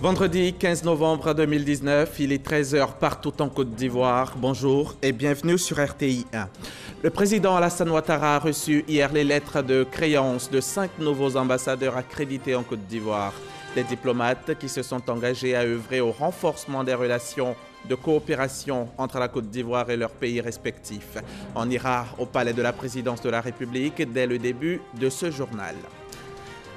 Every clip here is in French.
Vendredi 15 novembre 2019, il est 13 h partout en Côte d'Ivoire. Bonjour et bienvenue sur RTI 1. Le président Alassane Ouattara a reçu hier les lettres de créance de 5 nouveaux ambassadeurs accrédités en Côte d'Ivoire. Des diplomates qui se sont engagés à œuvrer au renforcement des relations de coopération entre la Côte d'Ivoire et leurs pays respectifs. On ira au palais de la présidence de la République dès le début de ce journal.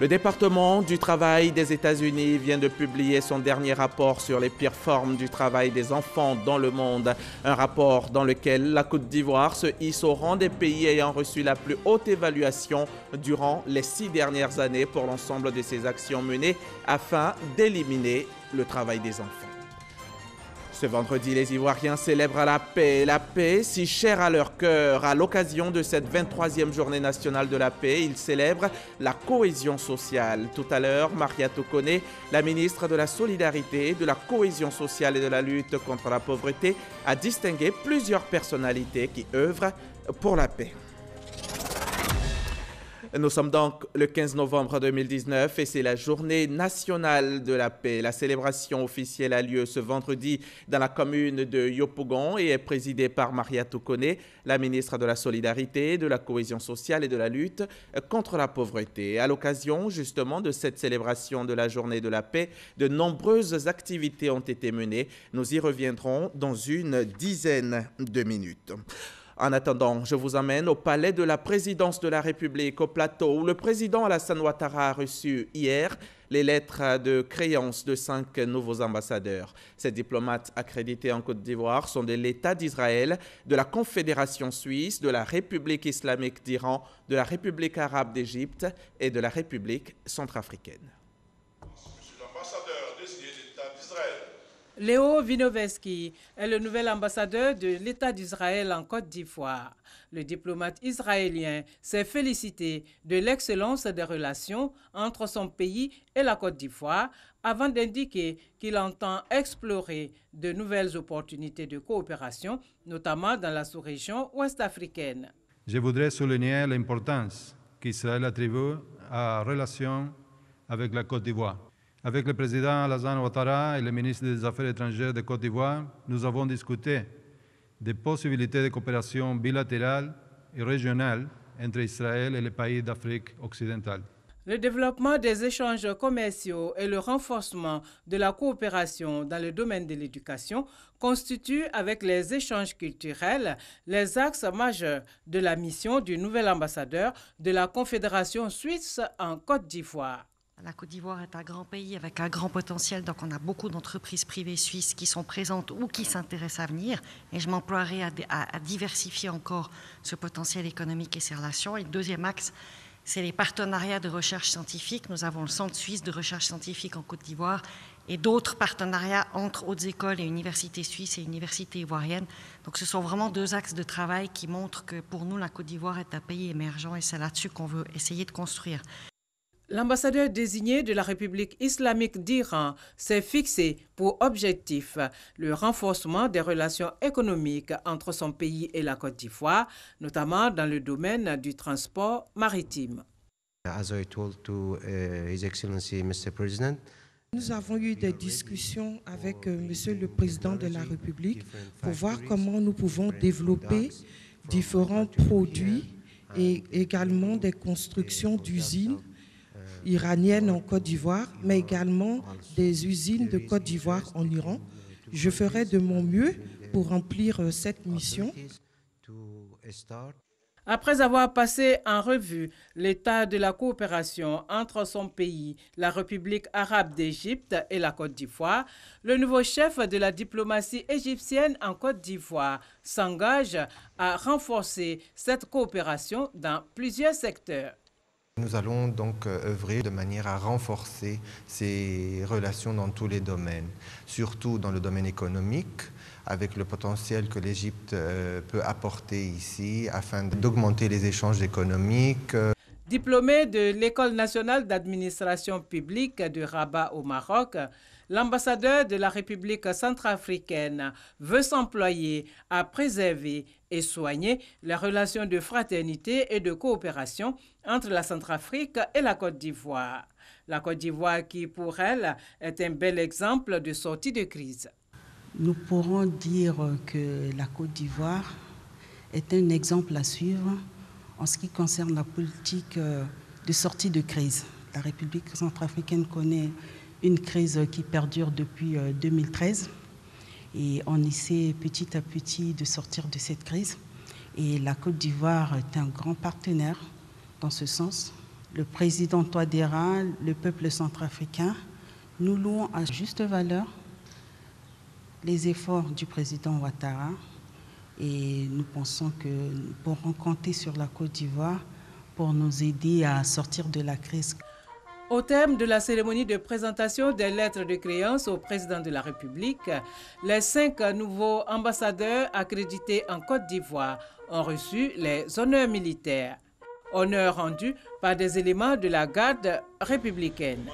Le département du travail des États-Unis vient de publier son dernier rapport sur les pires formes du travail des enfants dans le monde. Un rapport dans lequel la Côte d'Ivoire se hisse au rang des pays ayant reçu la plus haute évaluation durant les 6 dernières années pour l'ensemble de ses actions menées afin d'éliminer le travail des enfants. Ce vendredi, les Ivoiriens célèbrent la paix si chère à leur cœur. À l'occasion de cette 23e journée nationale de la paix, ils célèbrent la cohésion sociale. Tout à l'heure, Mariatou Koné, la ministre de la Solidarité, de la Cohésion sociale et de la lutte contre la pauvreté, a distingué plusieurs personnalités qui œuvrent pour la paix. Nous sommes donc le 15 novembre 2019 et c'est la journée nationale de la paix. La célébration officielle a lieu ce vendredi dans la commune de Yopougon et est présidée par Mariatou Koné, la ministre de la Solidarité, de la Cohésion sociale et de la lutte contre la pauvreté. À l'occasion justement de cette célébration de la journée de la paix, de nombreuses activités ont été menées. Nous y reviendrons dans une dizaine de minutes. En attendant, je vous emmène au palais de la présidence de la République, au plateau, où le président Alassane Ouattara a reçu hier les lettres de créance de 5 nouveaux ambassadeurs. Ces diplomates accrédités en Côte d'Ivoire sont de l'État d'Israël, de la Confédération suisse, de la République islamique d'Iran, de la République arabe d'Égypte et de la République centrafricaine. Monsieur l'ambassadeur désigné de l'État d'Israël. Léo Vinovesky est le nouvel ambassadeur de l'État d'Israël en Côte d'Ivoire. Le diplomate israélien s'est félicité de l'excellence des relations entre son pays et la Côte d'Ivoire avant d'indiquer qu'il entend explorer de nouvelles opportunités de coopération, notamment dans la sous-région ouest-africaine. Je voudrais souligner l'importance qu'Israël attribue à la relation avec la Côte d'Ivoire. Avec le président Alassane Ouattara et le ministre des Affaires étrangères de Côte d'Ivoire, nous avons discuté des possibilités de coopération bilatérale et régionale entre Israël et les pays d'Afrique occidentale. Le développement des échanges commerciaux et le renforcement de la coopération dans le domaine de l'éducation constituent, avec les échanges culturels, les axes majeurs de la mission du nouvel ambassadeur de la Confédération suisse en Côte d'Ivoire. La Côte d'Ivoire est un grand pays avec un grand potentiel, donc on a beaucoup d'entreprises privées suisses qui sont présentes ou qui s'intéressent à venir. Et je m'emploierai à diversifier encore ce potentiel économique et ces relations. Et le deuxième axe, c'est les partenariats de recherche scientifique. Nous avons le Centre suisse de recherche scientifique en Côte d'Ivoire et d'autres partenariats entre hautes écoles et universités suisses et universités ivoiriennes. Donc ce sont vraiment 2 axes de travail qui montrent que pour nous, la Côte d'Ivoire est un pays émergent et c'est là-dessus qu'on veut essayer de construire. L'ambassadeur désigné de la République islamique d'Iran s'est fixé pour objectif le renforcement des relations économiques entre son pays et la Côte d'Ivoire, notamment dans le domaine du transport maritime. As I told to His Excellency Mr. President, nous avons eu des discussions avec Monsieur le Président de la République pour voir comment nous pouvons développer différents produits et également des constructions d'usines iraniennes en Côte d'Ivoire, mais également des usines de Côte d'Ivoire en Iran. Je ferai de mon mieux pour remplir cette mission. Après avoir passé en revue l'état de la coopération entre son pays, la République arabe d'Égypte et la Côte d'Ivoire, le nouveau chef de la diplomatie égyptienne en Côte d'Ivoire s'engage à renforcer cette coopération dans plusieurs secteurs. Nous allons donc œuvrer de manière à renforcer ces relations dans tous les domaines, surtout dans le domaine économique, avec le potentiel que l'Égypte peut apporter ici afin d'augmenter les échanges économiques. Diplômé de l'École nationale d'administration publique de Rabat au Maroc, l'ambassadeur de la République centrafricaine veut s'employer à préserver et soigner les relations de fraternité et de coopération entre la Centrafrique et la Côte d'Ivoire. La Côte d'Ivoire qui, pour elle, est un bel exemple de sortie de crise. Nous pourrons dire que la Côte d'Ivoire est un exemple à suivre en ce qui concerne la politique de sortie de crise. La République centrafricaine connaît une crise qui perdure depuis 2013 et on essaie petit à petit de sortir de cette crise. Et la Côte d'Ivoire est un grand partenaire dans ce sens. Le président Touadéra, le peuple centrafricain, nous louons à juste valeur les efforts du président Ouattara et nous pensons que nous pourrons compter sur la Côte d'Ivoire pour nous aider à sortir de la crise. Au terme de la cérémonie de présentation des lettres de créance au président de la République, les 5 nouveaux ambassadeurs accrédités en Côte d'Ivoire ont reçu les honneurs militaires. Honneurs rendus par des éléments de la garde républicaine.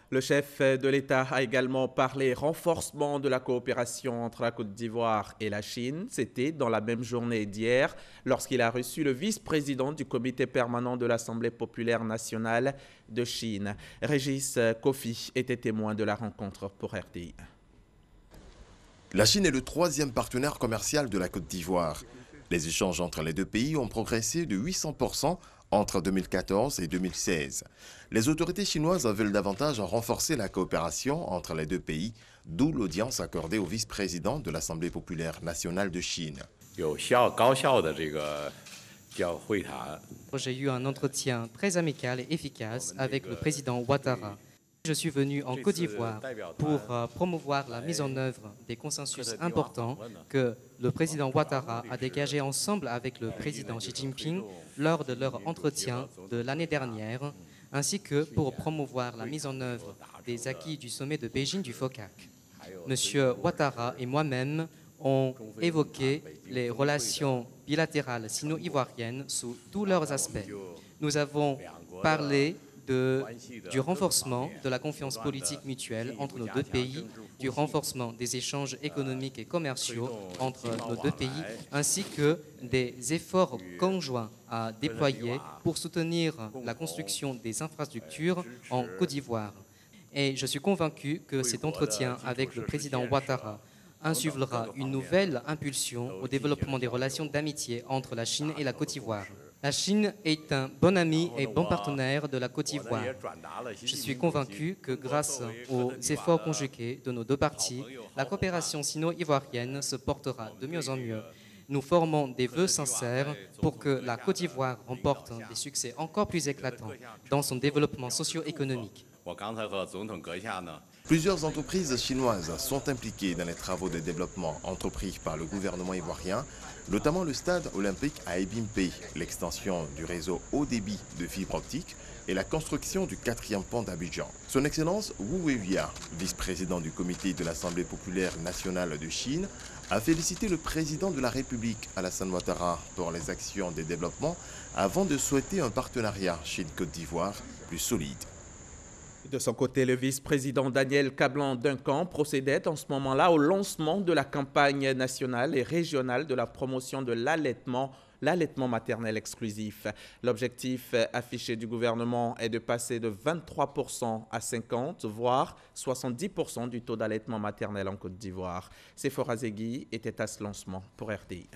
Le chef de l'État a également parlé renforcement de la coopération entre la Côte d'Ivoire et la Chine. C'était dans la même journée d'hier, lorsqu'il a reçu le vice-président du comité permanent de l'Assemblée populaire nationale de Chine. Régis Kofi était témoin de la rencontre pour RTI. La Chine est le 3e partenaire commercial de la Côte d'Ivoire. Les échanges entre les deux pays ont progressé de 800% entre 2014 et 2016. Les autorités chinoises veulent davantage renforcer la coopération entre les deux pays, d'où l'audience accordée au vice-président de l'Assemblée populaire nationale de Chine. J'ai eu un entretien très amical et efficace avec le président Ouattara. Je suis venu en Côte d'Ivoire pour promouvoir la mise en œuvre des consensus importants que le président Ouattara a dégagés ensemble avec le président Xi Jinping lors de leur entretien de l'année dernière, ainsi que pour promouvoir la mise en œuvre des acquis du sommet de Beijing du FOCAC. Monsieur Ouattara et moi-même ont évoqué les relations bilatérales sino-ivoiriennes sous tous leurs aspects. Nous avons parlé du renforcement de la confiance politique mutuelle entre nos deux pays, du renforcement des échanges économiques et commerciaux entre nos deux pays, ainsi que des efforts conjoints à déployer pour soutenir la construction des infrastructures en Côte d'Ivoire. Et je suis convaincu que cet entretien avec le président Ouattara insufflera une nouvelle impulsion au développement des relations d'amitié entre la Chine et la Côte d'Ivoire. La Chine est un bon ami et bon partenaire de la Côte d'Ivoire. Je suis convaincu que grâce aux efforts conjugués de nos deux parties, la coopération sino-ivoirienne se portera de mieux en mieux. Nous formons des vœux sincères pour que la Côte d'Ivoire remporte des succès encore plus éclatants dans son développement socio-économique. Plusieurs entreprises chinoises sont impliquées dans les travaux de développement entrepris par le gouvernement ivoirien, notamment le stade olympique à Ebimpe, l'extension du réseau haut débit de fibre optique et la construction du 4e pont d'Abidjan. Son Excellence Wu Weihua, vice-président du comité de l'Assemblée populaire nationale de Chine, a félicité le président de la République, Alassane Ouattara, pour les actions de développement avant de souhaiter un partenariat Chine-Côte d'Ivoire plus solide. De son côté, le vice-président Daniel Kablan-Duncan procédait en ce moment-là au lancement de la campagne nationale et régionale de la promotion de l'allaitement maternel exclusif. L'objectif affiché du gouvernement est de passer de 23% à 50%, voire 70% du taux d'allaitement maternel en Côte d'Ivoire. Sephora Zegui était à ce lancement pour RTI.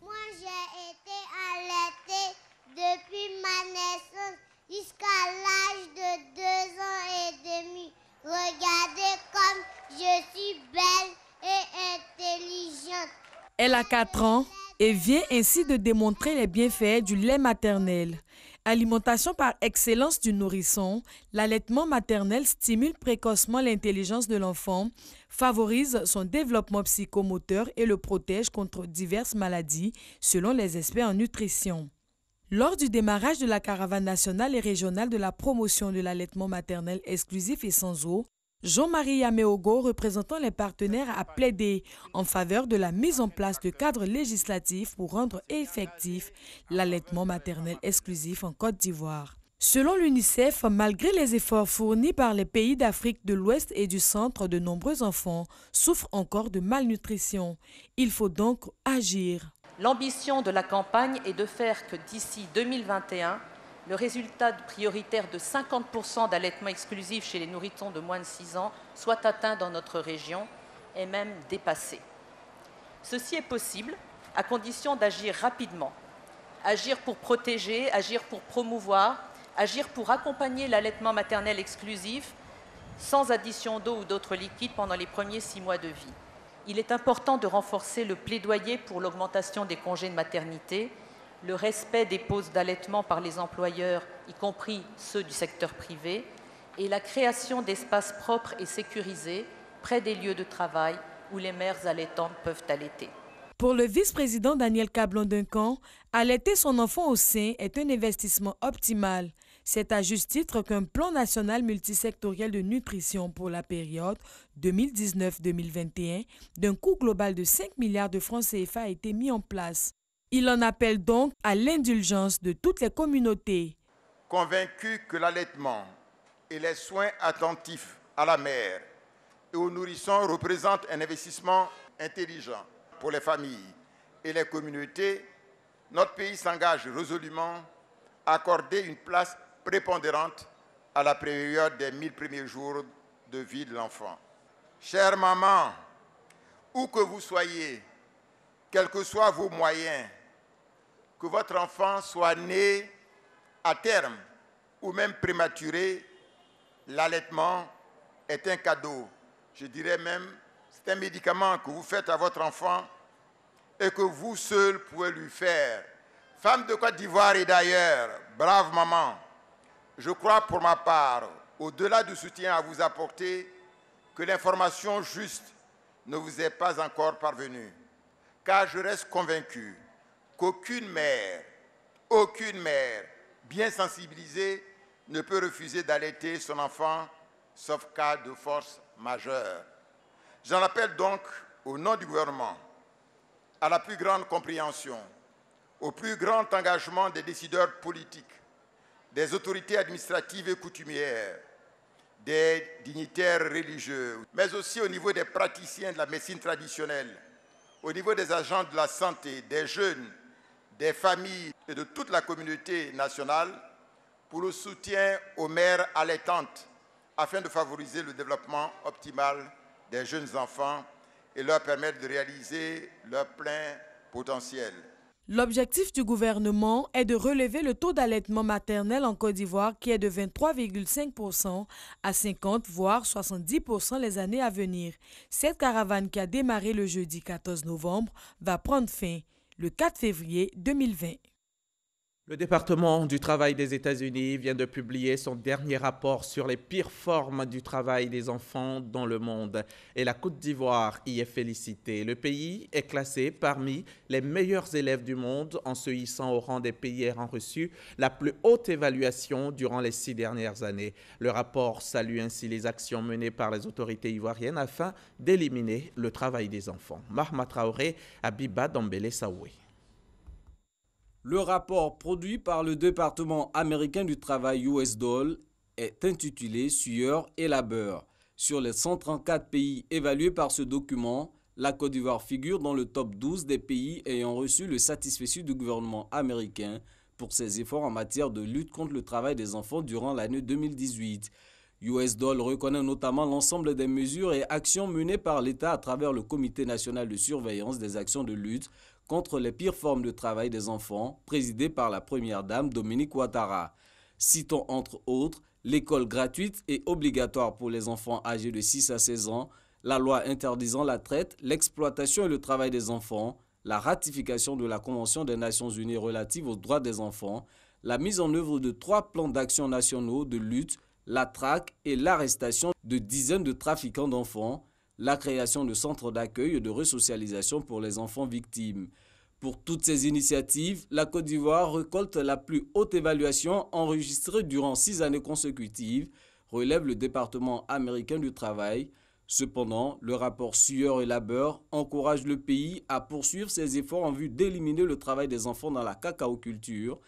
Moi, j'ai été allaitée depuis ma naissance jusqu'à l'âge de 2 ans et demi. Regardez comme je suis belle et intelligente. Elle a 4 ans et vient ainsi de démontrer les bienfaits du lait maternel. Alimentation par excellence du nourrisson, l'allaitement maternel stimule précocement l'intelligence de l'enfant, favorise son développement psychomoteur et le protège contre diverses maladies, selon les experts en nutrition. Lors du démarrage de la caravane nationale et régionale de la promotion de l'allaitement maternel exclusif et sans eau, Jean-Marie Yameogo, représentant les partenaires, a plaidé en faveur de la mise en place de cadres législatifs pour rendre effectif l'allaitement maternel exclusif en Côte d'Ivoire. Selon l'UNICEF, malgré les efforts fournis par les pays d'Afrique de l'Ouest et du Centre, de nombreux enfants souffrent encore de malnutrition. Il faut donc agir. L'ambition de la campagne est de faire que d'ici 2021, le résultat prioritaire de 50% d'allaitement exclusif chez les nourrissons de moins de 6 ans soit atteint dans notre région et même dépassé. Ceci est possible à condition d'agir rapidement. Agir pour protéger, agir pour promouvoir, agir pour accompagner l'allaitement maternel exclusif sans addition d'eau ou d'autres liquides pendant les premiers 6 mois de vie. Il est important de renforcer le plaidoyer pour l'augmentation des congés de maternité, le respect des pauses d'allaitement par les employeurs, y compris ceux du secteur privé, et la création d'espaces propres et sécurisés près des lieux de travail où les mères allaitantes peuvent allaiter. Pour le vice-président Daniel Kablon-Duncan, allaiter son enfant au sein est un investissement optimal. C'est à juste titre qu'un plan national multisectoriel de nutrition pour la période 2019-2021 d'un coût global de 5 milliards de francs CFA a été mis en place. Il en appelle donc à l'indulgence de toutes les communautés. Convaincu que l'allaitement et les soins attentifs à la mère et aux nourrissons représentent un investissement intelligent pour les familles et les communautés, notre pays s'engage résolument à accorder une place prépondérante à la période des 1000 premiers jours de vie de l'enfant. Chère maman, où que vous soyez, quels que soient vos moyens, que votre enfant soit né à terme ou même prématuré, l'allaitement est un cadeau. Je dirais même, c'est un médicament que vous faites à votre enfant et que vous seul pouvez lui faire. Femme de Côte d'Ivoire et d'ailleurs, brave maman, je crois pour ma part, au-delà du soutien à vous apporter, que l'information juste ne vous est pas encore parvenue. Car je reste convaincu qu'aucune mère bien sensibilisée ne peut refuser d'allaiter son enfant, sauf cas de force majeure. J'en appelle donc, au nom du gouvernement, à la plus grande compréhension, au plus grand engagement des décideurs politiques, des autorités administratives et coutumières, des dignitaires religieux, mais aussi au niveau des praticiens de la médecine traditionnelle, au niveau des agents de la santé, des jeunes, des familles et de toute la communauté nationale pour le soutien aux mères allaitantes afin de favoriser le développement optimal des jeunes enfants et leur permettre de réaliser leur plein potentiel. L'objectif du gouvernement est de relever le taux d'allaitement maternel en Côte d'Ivoire qui est de 23,5% à 50 voire 70% les années à venir. Cette caravane qui a démarré le jeudi 14 novembre va prendre fin le 4 février 2020. Le département du travail des États-Unis vient de publier son dernier rapport sur les pires formes du travail des enfants dans le monde. Et la Côte d'Ivoire y est félicitée. Le pays est classé parmi les meilleurs élèves du monde en se hissant au rang des pays ayant reçu la plus haute évaluation durant les 6 dernières années. Le rapport salue ainsi les actions menées par les autorités ivoiriennes afin d'éliminer le travail des enfants. Mahma Traoré, Abiba Dambélé Saoué. Le rapport produit par le département américain du travail US-DOL est intitulé Sueur et labeur. Sur les 134 pays évalués par ce document, la Côte d'Ivoire figure dans le top 12 des pays ayant reçu le satisfecit du gouvernement américain pour ses efforts en matière de lutte contre le travail des enfants durant l'année 2018. US-DOL reconnaît notamment l'ensemble des mesures et actions menées par l'État à travers le Comité national de surveillance des actions de lutte contre les pires formes de travail des enfants, présidé par la première dame Dominique Ouattara. Citons entre autres l'école gratuite et obligatoire pour les enfants âgés de 6 à 16 ans, la loi interdisant la traite, l'exploitation et le travail des enfants, la ratification de la Convention des Nations Unies relative aux droits des enfants, la mise en œuvre de 3 plans d'action nationaux de lutte, la traque et l'arrestation de dizaines de trafiquants d'enfants, la création de centres d'accueil et de resocialisation pour les enfants victimes. Pour toutes ces initiatives, la Côte d'Ivoire récolte la plus haute évaluation enregistrée durant 6 années consécutives, relève le département américain du travail. Cependant, le rapport Sueur et labeur encourage le pays à poursuivre ses efforts en vue d'éliminer le travail des enfants dans la cacaoculture.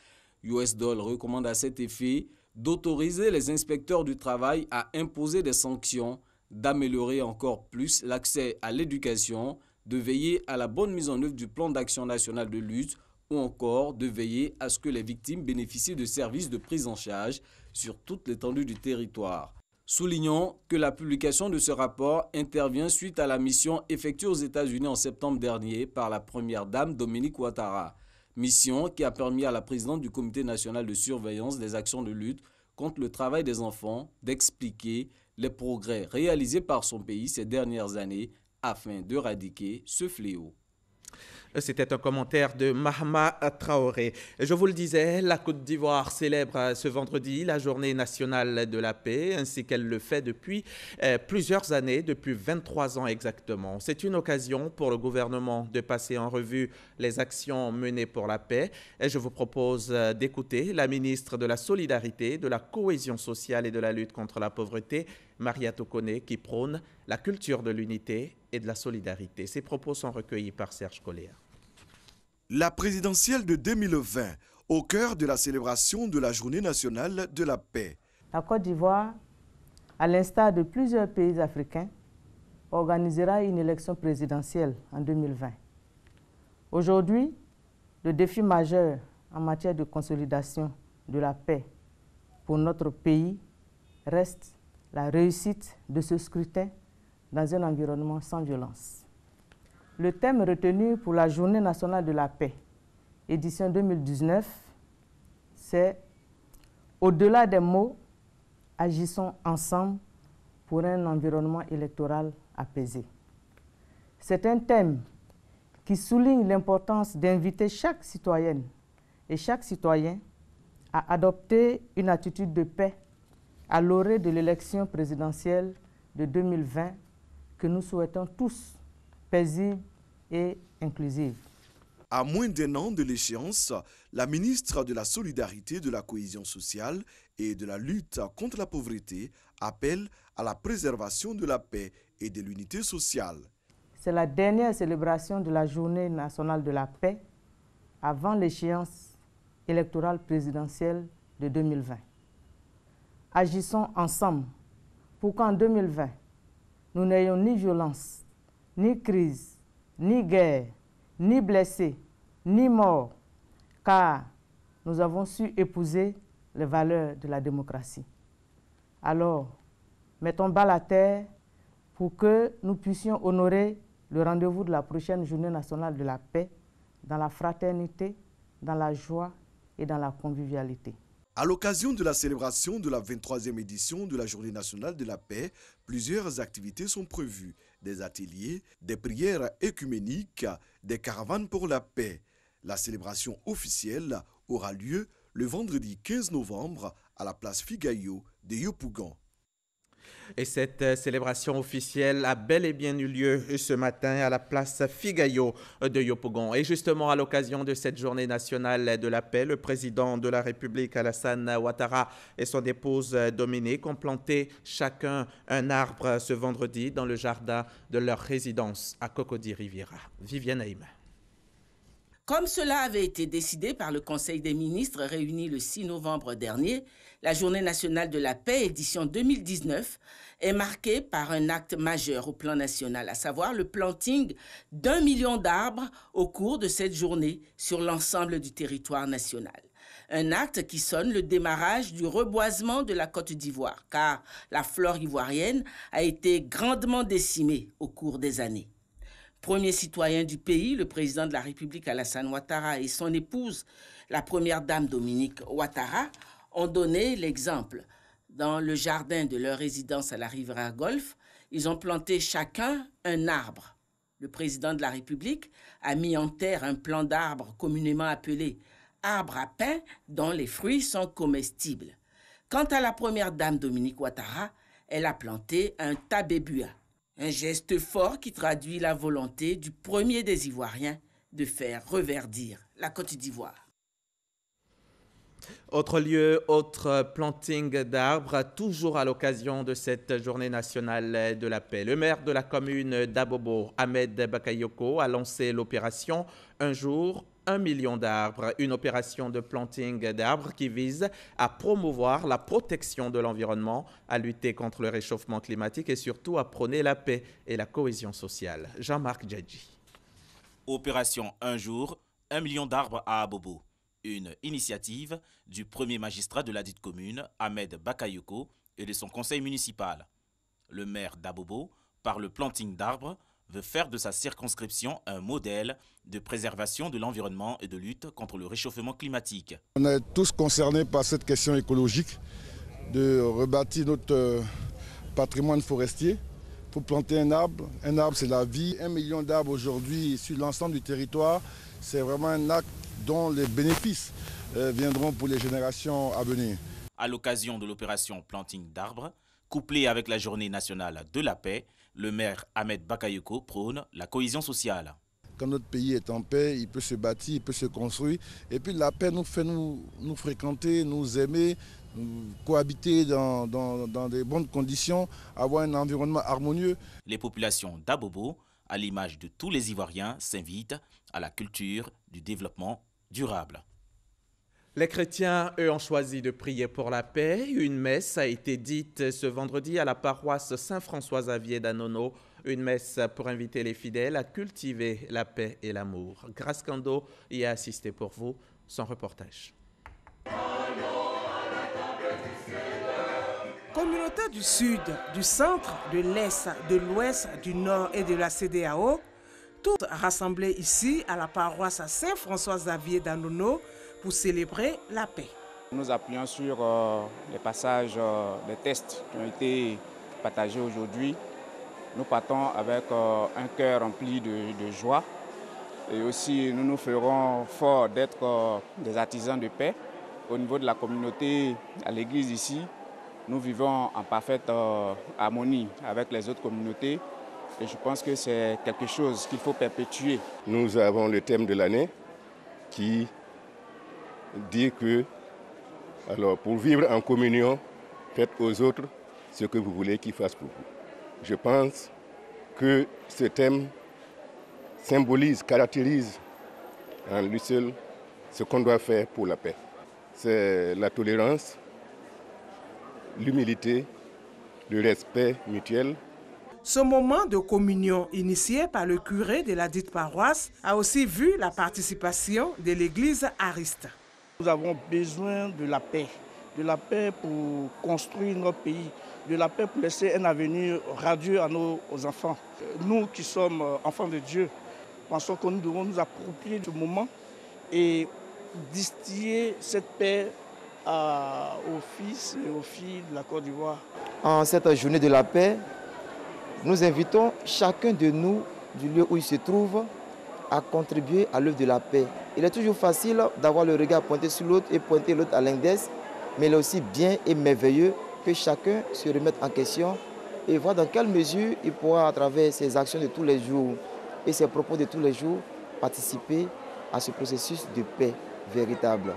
US-DOL recommande à cet effet d'autoriser les inspecteurs du travail à imposer des sanctions, d'améliorer encore plus l'accès à l'éducation, de veiller à la bonne mise en œuvre du plan d'action national de lutte ou encore de veiller à ce que les victimes bénéficient de services de prise en charge sur toute l'étendue du territoire. Soulignons que la publication de ce rapport intervient suite à la mission effectuée aux États-Unis en septembre dernier par la première dame Dominique Ouattara. Mission qui a permis à la présidente du Comité national de surveillance des actions de lutte contre le travail des enfants d'expliquer les progrès réalisés par son pays ces dernières années afin d'éradiquer ce fléau. C'était un commentaire de Mahama Traoré. Je vous le disais, la Côte d'Ivoire célèbre ce vendredi la Journée nationale de la paix, ainsi qu'elle le fait depuis plusieurs années, depuis 23 ans exactement. C'est une occasion pour le gouvernement de passer en revue les actions menées pour la paix. Et je vous propose d'écouter la ministre de la Solidarité, de la Cohésion sociale et de la lutte contre la pauvreté, Maria Tokone, qui prône la culture de l'unité et de la solidarité. Ces propos sont recueillis par Serge Collier. La présidentielle de 2020, au cœur de la célébration de la Journée nationale de la paix. La Côte d'Ivoire, à l'instar de plusieurs pays africains, organisera une élection présidentielle en 2020. Aujourd'hui, le défi majeur en matière de consolidation de la paix pour notre pays reste la réussite de ce scrutin dans un environnement sans violence. Le thème retenu pour la Journée nationale de la paix, édition 2019, c'est « Au-delà des mots, agissons ensemble pour un environnement électoral apaisé ». C'est un thème qui souligne l'importance d'inviter chaque citoyenne et chaque citoyen à adopter une attitude de paix à l'orée de l'élection présidentielle de 2020 que nous souhaitons tous paisible et inclusive. À moins d'un an de l'échéance, la ministre de la Solidarité, de la Cohésion sociale et de la lutte contre la pauvreté appelle à la préservation de la paix et de l'unité sociale. C'est la dernière célébration de la Journée nationale de la paix avant l'échéance électorale présidentielle de 2020. Agissons ensemble pour qu'en 2020, nous n'ayons ni violence, ni crise, ni guerre, ni blessés, ni morts, car nous avons su épouser les valeurs de la démocratie. Alors, mettons bas la terre pour que nous puissions honorer le rendez-vous de la prochaine Journée nationale de la paix dans la fraternité, dans la joie et dans la convivialité. À l'occasion de la célébration de la 23e édition de la Journée nationale de la paix, plusieurs activités sont prévues. Des ateliers, des prières œcuméniques, des caravanes pour la paix. La célébration officielle aura lieu le vendredi 15 novembre à la place Figayo de Yopougon. Et cette célébration officielle a bel et bien eu lieu ce matin à la place Figayo de Yopougon. Et justement, à l'occasion de cette journée nationale de la paix, le président de la République, Alassane Ouattara, et son épouse Dominique ont planté chacun un arbre ce vendredi dans le jardin de leur résidence à Cocody-Riviera. Viviane Haïm. Comme cela avait été décidé par le Conseil des ministres réuni le 6 novembre dernier, la Journée nationale de la paix, édition 2019, est marquée par un acte majeur au plan national, à savoir le planting d'1 million d'arbres au cours de cette journée sur l'ensemble du territoire national. Un acte qui sonne le démarrage du reboisement de la Côte d'Ivoire, car la flore ivoirienne a été grandement décimée au cours des années. Premier citoyen du pays, le président de la République Alassane Ouattara et son épouse, la première dame Dominique Ouattara, ont donné l'exemple. Dans le jardin de leur résidence à la Riviera Golf, ils ont planté chacun un arbre. Le président de la République a mis en terre un plan d'arbres communément appelé arbre à pain dont les fruits sont comestibles. Quant à la première dame Dominique Ouattara, elle a planté un tabébua. Un geste fort qui traduit la volonté du premier des Ivoiriens de faire reverdir la Côte d'Ivoire. Autre lieu, autre planting d'arbres, toujours à l'occasion de cette journée nationale de la paix. Le maire de la commune d'Abobo, Ahmed Bakayoko, a lancé l'opération Un jour, 1 million d'arbres, une opération de planting d'arbres qui vise à promouvoir la protection de l'environnement, à lutter contre le réchauffement climatique et surtout à prôner la paix et la cohésion sociale. Jean-Marc Djadji. Opération Un jour, 1 million d'arbres à Abobo. Une initiative du premier magistrat de la dite commune, Ahmed Bakayoko, et de son conseil municipal. Le maire d'Abobo, par le planting d'arbres, veut faire de sa circonscription un modèle de préservation de l'environnement et de lutte contre le réchauffement climatique. On est tous concernés par cette question écologique, de rebâtir notre patrimoine forestier. Il faut planter un arbre c'est la vie. 1 million d'arbres aujourd'hui sur l'ensemble du territoire, c'est vraiment un acte dont les bénéfices viendront pour les générations à venir. À l'occasion de l'opération Planting d'arbres, couplée avec la journée nationale de la paix, le maire Ahmed Bakayoko prône la cohésion sociale. Quand notre pays est en paix, il peut se bâtir, il peut se construire. Et puis la paix nous fait nous fréquenter, nous aimer, nous cohabiter dans des bonnes conditions, avoir un environnement harmonieux. Les populations d'Abobo, à l'image de tous les Ivoiriens, s'invitent à la culture du développement durable. Les chrétiens, eux, ont choisi de prier pour la paix. Une messe a été dite ce vendredi à la paroisse Saint-François-Xavier d'Anono. Une messe pour inviter les fidèles à cultiver la paix et l'amour. Grace Kando y a assisté pour vous. Son reportage. Communautés du Sud, du Centre, de l'Est, de l'Ouest, du Nord et de la CEDEAO, toutes rassemblées ici à la paroisse Saint-François-Xavier d'Anono, pour célébrer la paix. Nous appuyons sur les passages des tests qui ont été partagés aujourd'hui. Nous partons avec un cœur rempli de joie et aussi nous nous ferons fort d'être des artisans de paix. Au niveau de la communauté, à l'église ici, nous vivons en parfaite harmonie avec les autres communautés et je pense que c'est quelque chose qu'il faut perpétuer. Nous avons le thème de l'année qui dit que, alors, pour vivre en communion, faites aux autres ce que vous voulez qu'ils fassent pour vous. Je pense que ce thème symbolise, caractérise en lui seul ce qu'on doit faire pour la paix. C'est la tolérance, l'humilité, le respect mutuel. Ce moment de communion initié par le curé de la dite paroisse a aussi vu la participation de l'église Ariste. Nous avons besoin de la paix pour construire notre pays, de la paix pour laisser un avenir radieux à nos enfants. Nous qui sommes enfants de Dieu, pensons que nous devons nous approprier ce moment et distiller cette paix aux fils et aux filles de la Côte d'Ivoire. En cette journée de la paix, nous invitons chacun de nous, du lieu où il se trouve, à contribuer à l'œuvre de la paix. Il est toujours facile d'avoir le regard pointé sur l'autre et pointer l'autre à l'index, mais il est aussi bien et merveilleux que chacun se remette en question et voir dans quelle mesure il pourra, à travers ses actions de tous les jours et ses propos de tous les jours, participer à ce processus de paix véritable.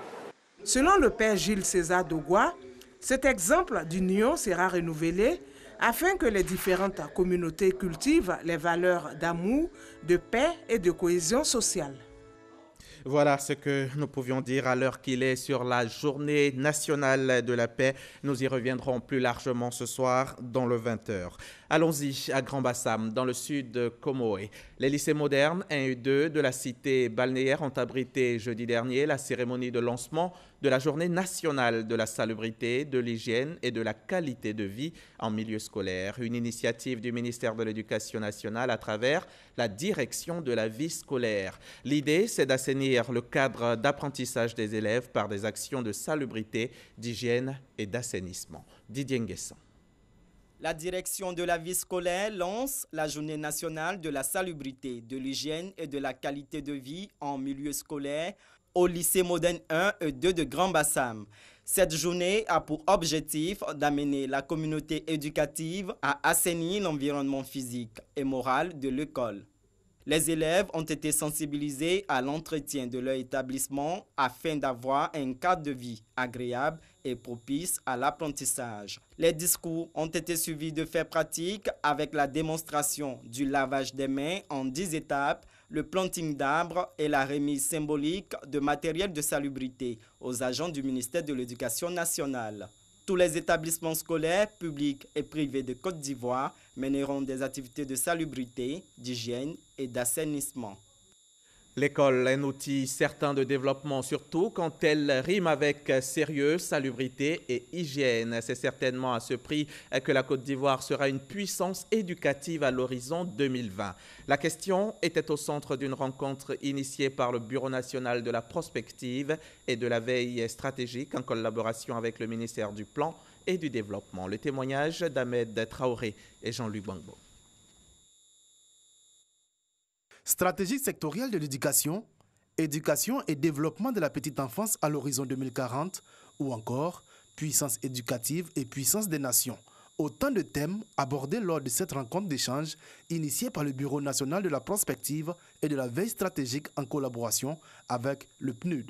Selon le père Gilles César Dogua, cet exemple d'union sera renouvelé afin que les différentes communautés cultivent les valeurs d'amour, de paix et de cohésion sociale. Voilà ce que nous pouvions dire à l'heure qu'il est sur la journée nationale de la paix. Nous y reviendrons plus largement ce soir dans le 20h. Allons-y à Grand Bassam, dans le sud de Comoé. Les lycées modernes 1 et 2 de la cité balnéaire ont abrité jeudi dernier la cérémonie de lancement de la journée nationale de la salubrité, de l'hygiène et de la qualité de vie en milieu scolaire. Une initiative du ministère de l'Éducation nationale à travers la direction de la vie scolaire. L'idée, c'est d'assainir le cadre d'apprentissage des élèves par des actions de salubrité, d'hygiène et d'assainissement. Didier Nguessan. La direction de la vie scolaire lance la journée nationale de la salubrité, de l'hygiène et de la qualité de vie en milieu scolaire au lycée moderne 1 et 2 de Grand Bassam. Cette journée a pour objectif d'amener la communauté éducative à assainir l'environnement physique et moral de l'école. Les élèves ont été sensibilisés à l'entretien de leur établissement afin d'avoir un cadre de vie agréable et propice à l'apprentissage. Les discours ont été suivis de faits pratiques avec la démonstration du lavage des mains en 10 étapes le planting d'arbres et la remise symbolique de matériel de salubrité aux agents du ministère de l'Éducation nationale. Tous les établissements scolaires, publics et privés de Côte d'Ivoire mèneront des activités de salubrité, d'hygiène et d'assainissement. L'école, un outil certain de développement, surtout quand elle rime avec sérieux, salubrité et hygiène. C'est certainement à ce prix que la Côte d'Ivoire sera une puissance éducative à l'horizon 2020. La question était au centre d'une rencontre initiée par le Bureau national de la prospective et de la veille stratégique en collaboration avec le ministère du Plan et du Développement. Le témoignage d'Ahmed Traoré et Jean-Luc Gbangbo. Stratégie sectorielle de l'éducation, éducation et développement de la petite enfance à l'horizon 2040 ou encore puissance éducative et puissance des nations. Autant de thèmes abordés lors de cette rencontre d'échange initiée par le Bureau national de la prospective et de la veille stratégique en collaboration avec le PNUD.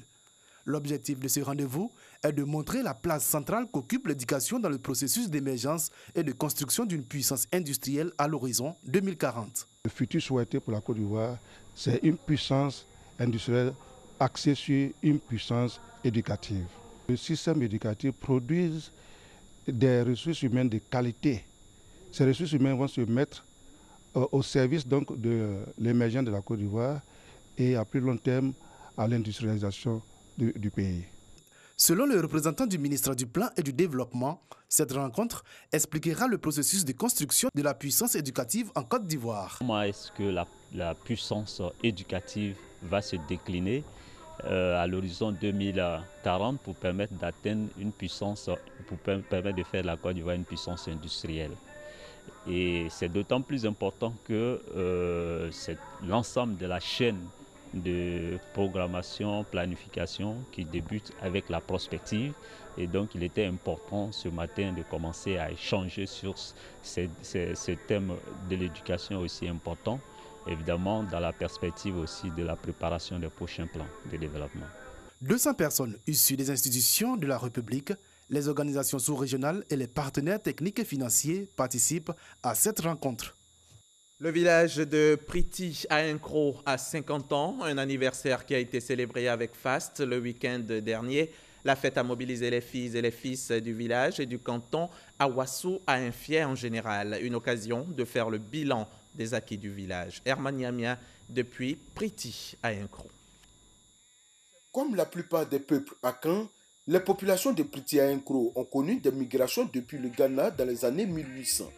L'objectif de ce rendez-vous est de montrer la place centrale qu'occupe l'éducation dans le processus d'émergence et de construction d'une puissance industrielle à l'horizon 2040. Le futur souhaité pour la Côte d'Ivoire, c'est une puissance industrielle axée sur une puissance éducative. Le système éducatif produit des ressources humaines de qualité. Ces ressources humaines vont se mettre au service donc de l'émergence de la Côte d'Ivoire et à plus long terme à l'industrialisation du pays. Selon le représentant du ministère du Plan et du Développement, cette rencontre expliquera le processus de construction de la puissance éducative en Côte d'Ivoire. Comment est-ce que la puissance éducative va se décliner à l'horizon 2040 pour permettre d'atteindre une puissance, pour permettre de faire de la Côte d'Ivoire une puissance industrielle. Et c'est d'autant plus important que c'est l'ensemble de la chaîne de programmation, planification qui débute avec la prospective. Et donc il était important ce matin de commencer à échanger sur ces thèmes de l'éducation aussi importants, évidemment dans la perspective aussi de la préparation des prochains plans de développement. 200 personnes issues des institutions de la République, les organisations sous-régionales et les partenaires techniques et financiers participent à cette rencontre. Le village de Priti à Incro a 50 ans, un anniversaire qui a été célébré avec faste le week-end dernier. La fête a mobilisé les filles et les fils du village et du canton à Ouassou à Infier en général. Une occasion de faire le bilan des acquis du village. Herman Yamia depuis Priti à Incro. Comme la plupart des peuples akans, les populations de Priti à Incro ont connu des migrations depuis le Ghana dans les années 1800.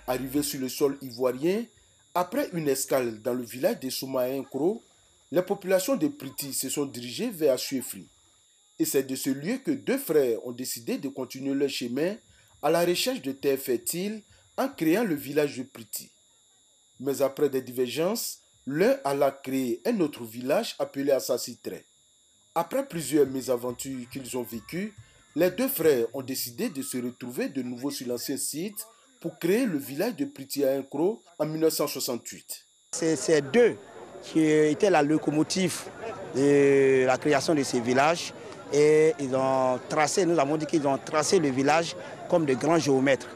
Arrivés sur le sol ivoirien, après une escale dans le village de Souma-Incro, les populations de Priti se sont dirigées vers Suefri. Et c'est de ce lieu que deux frères ont décidé de continuer leur chemin à la recherche de terres fertiles en créant le village de Priti. Mais après des divergences, l'un alla créer un autre village appelé Assasitre. Après plusieurs mésaventures qu'ils ont vécues, les deux frères ont décidé de se retrouver de nouveau sur l'ancien site pour créer le village de Priti à Incro en 1968. C'est ces deux qui étaient la locomotive de la création de ces villages et ils ont tracé, nous avons dit qu'ils ont tracé le village comme de grands géomètres.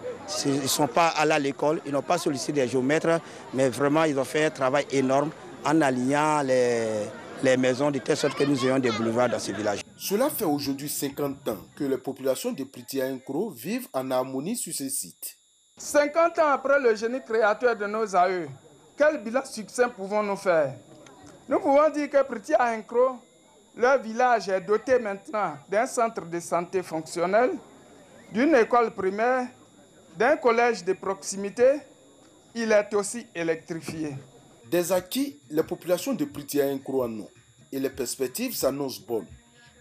Ils ne sont pas allés à l'école, ils n'ont pas sollicité des géomètres, mais vraiment ils ont fait un travail énorme en alignant les maisons de telle sorte que nous ayons des boulevards dans ce village. Cela fait aujourd'hui 50 ans que les populations de Priti à Incro vivent en harmonie sur ce site. 50 ans après le génie créateur de nos aïeux, quel bilan succès pouvons-nous faire? Nous pouvons dire que Priti à Incro, leur village est doté maintenant d'un centre de santé fonctionnel, d'une école primaire, d'un collège de proximité. Il est aussi électrifié. Des acquis, les populations de Priti à Incro en ont, et les perspectives s'annoncent bonnes.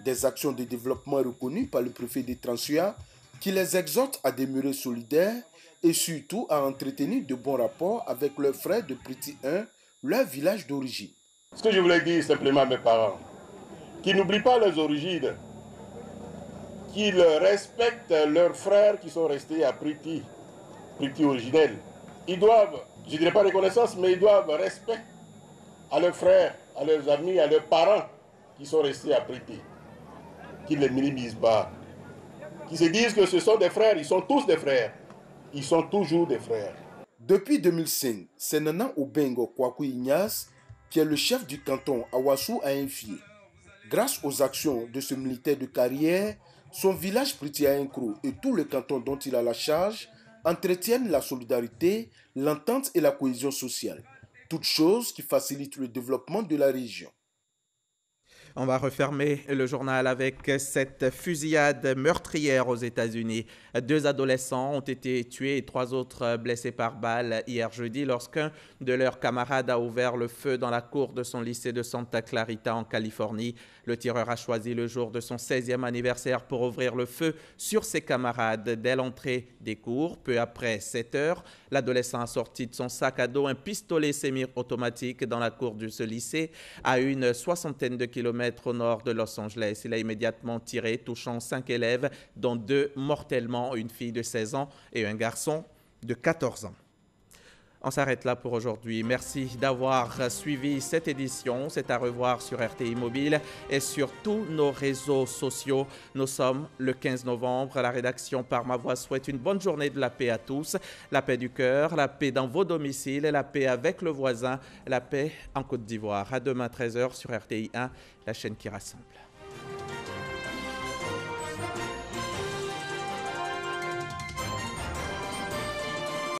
Des actions de développement reconnues par le préfet de Transua qui les exhorte à demeurer solidaires et surtout à entretenir de bons rapports avec leurs frères de Priti 1, leur village d'origine. Ce que je voulais dire simplement à mes parents, qu'ils n'oublient pas leurs origines, qu'ils respectent leurs frères qui sont restés à Priti originel. Ils doivent, je ne dirais pas reconnaissance, mais ils doivent respect à leurs frères, à leurs amis, à leurs parents qui sont restés à Priti. Qu'ils ne les minimisent pas. Qu'ils se disent que ce sont des frères, ils sont tous des frères. Ils sont toujours des frères. Depuis 2005, c'est Nana Obengo Kwaku Ignace, qui est le chef du canton Awassou, a infié. Grâce aux actions de ce militaire de carrière, son village Pritiaïnkro et tout le canton dont il a la charge entretiennent la solidarité, l'entente et la cohésion sociale, toutes choses qui facilitent le développement de la région. On va refermer le journal avec cette fusillade meurtrière aux États-Unis. 2 adolescents ont été tués et 3 autres blessés par balle hier jeudi lorsqu'un de leurs camarades a ouvert le feu dans la cour de son lycée de Santa Clarita en Californie. Le tireur a choisi le jour de son 16e anniversaire pour ouvrir le feu sur ses camarades dès l'entrée des cours. Peu après 7 heures, l'adolescent a sorti de son sac à dos un pistolet semi-automatique dans la cour de ce lycée à une 60aine de kilomètres au nord de Los Angeles. Il a immédiatement tiré, touchant 5 élèves, dont 2 mortellement, une fille de 16 ans et un garçon de 14 ans. On s'arrête là pour aujourd'hui. Merci d'avoir suivi cette édition. C'est à revoir sur RTI Mobile et sur tous nos réseaux sociaux. Nous sommes le 15 novembre. La rédaction Par Ma Voix souhaite une bonne journée de la paix à tous. La paix du cœur, la paix dans vos domiciles, la paix avec le voisin, la paix en Côte d'Ivoire. À demain 13h sur RTI 1, la chaîne qui rassemble.